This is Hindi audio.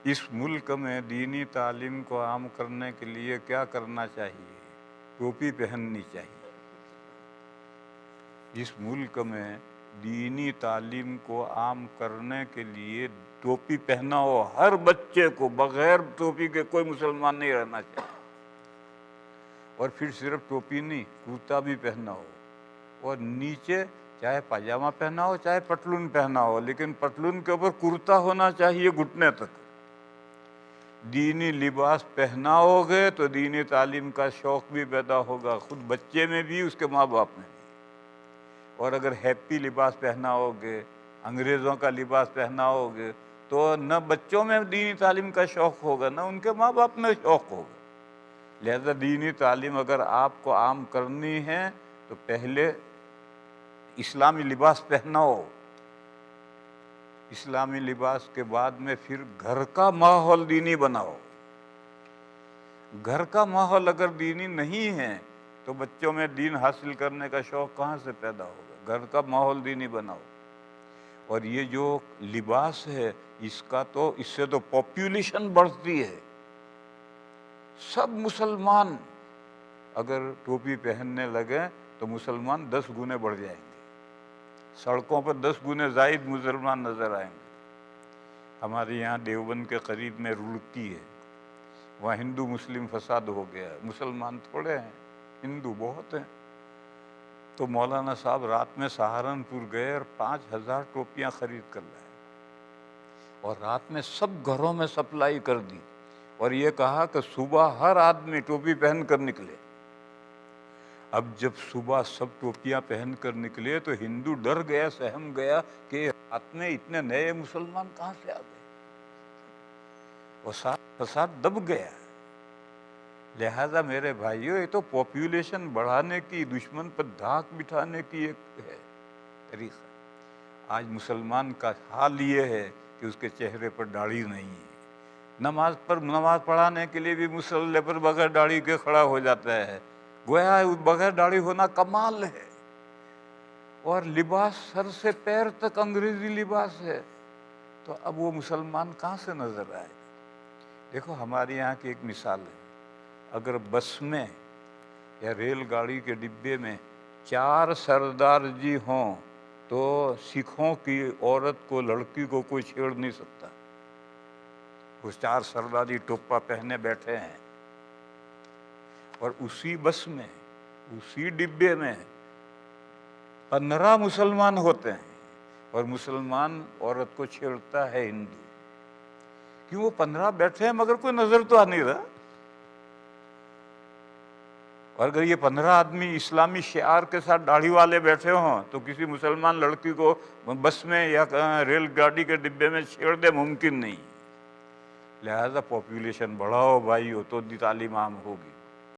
इस मुल्क में दीनी तालीम को आम करने के लिए क्या करना चाहिए? टोपी पहननी चाहिए। इस मुल्क में दीनी तालीम को आम करने के लिए टोपी पहना हो हर बच्चे को, बगैर टोपी के कोई मुसलमान नहीं रहना चाहिए। और फिर सिर्फ टोपी नहीं, कुर्ता भी पहना हो, और नीचे चाहे पाजामा पहना हो चाहे पतलून पहना हो, लेकिन पतलून के ऊपर कुर्ता होना चाहिए घुटने तक। दीनी लिबास पहनाओगे तो दीनी तालीम का शौक़ भी पैदा होगा, खुद बच्चे में भी, उसके माँ बाप में भी। और अगर हैप्पी लिबास पहनाओगे, अंग्रेज़ों का लिबास पहनाओगे, तो न बच्चों में दीनी तालीम का शौक़ होगा, न उनके माँ बाप में शौक़ होगा। लिहाजा दीनी तालीम अगर आपको आम करनी है तो पहले इस्लामी लिबास पहनाओ, इस्लामी लिबास के बाद में फिर घर का माहौल दीनी बनाओ। घर का माहौल अगर दीनी नहीं है तो बच्चों में दीन हासिल करने का शौक़ कहाँ से पैदा होगा? घर का माहौल दीनी बनाओ। और ये जो लिबास है इससे तो पॉपुलेशन बढ़ती है। सब मुसलमान अगर टोपी पहनने लगे तो मुसलमान 10 गुने बढ़ जाएंगे, सड़कों पर 10 गुने ज़ायद मुसलमान नज़र आएंगे। हमारे यहाँ देवबंद के करीब में रुड़की है, वहाँ हिंदू मुस्लिम फसाद हो गया, मुसलमान थोड़े हैं, हिंदू बहुत हैं। तो मौलाना साहब रात में सहारनपुर गए और 5000 टोपियाँ खरीद कर लाए और रात में सब घरों में सप्लाई कर दी, और ये कहा कि सुबह हर आदमी टोपी पहन कर निकले। अब जब सुबह सब टोपियां पहन कर निकले तो हिंदू डर गया, सहम गया कि रात में इतने नए मुसलमान कहाँ से आ गए, और फसाद दब गया। लिहाजा मेरे भाइयों, ये तो पॉपुलेशन बढ़ाने की, दुश्मन पर धाक बिठाने की एक है तरीका। आज मुसलमान का हाल ये है कि उसके चेहरे पर दाढ़ी नहीं है। नमाज पढ़ाने के लिए भी मुसल्ले पर बगैर दाढ़ी के खड़ा हो जाता है, गोया बगैर दाढ़ी होना कमाल है। और लिबास सर से पैर तक अंग्रेजी लिबास है, तो अब वो मुसलमान कहाँ से नजर आए? देखो, हमारे यहाँ की एक मिसाल है। अगर बस में या रेलगाड़ी के डिब्बे में 4 सरदार जी हों तो सिखों की औरत को, लड़की को कोई छेड़ नहीं सकता। वो 4 सरदारी टोपा पहने बैठे हैं, और उसी बस में, उसी डिब्बे में 15 मुसलमान होते हैं, और मुसलमान औरत को छेड़ता है हिंदू। क्यों? वो 15 बैठे हैं मगर कोई नजर तो आ नहीं रहा। और अगर ये 15 आदमी इस्लामी शिआर के साथ दाढ़ी वाले बैठे हों तो किसी मुसलमान लड़की को बस में या रेलगाड़ी के डिब्बे में छेड़ दे, मुमकिन नहीं। लिहाजा पॉपुलेशन बढ़ाओ भाई, हो तो तालीम आम होगी।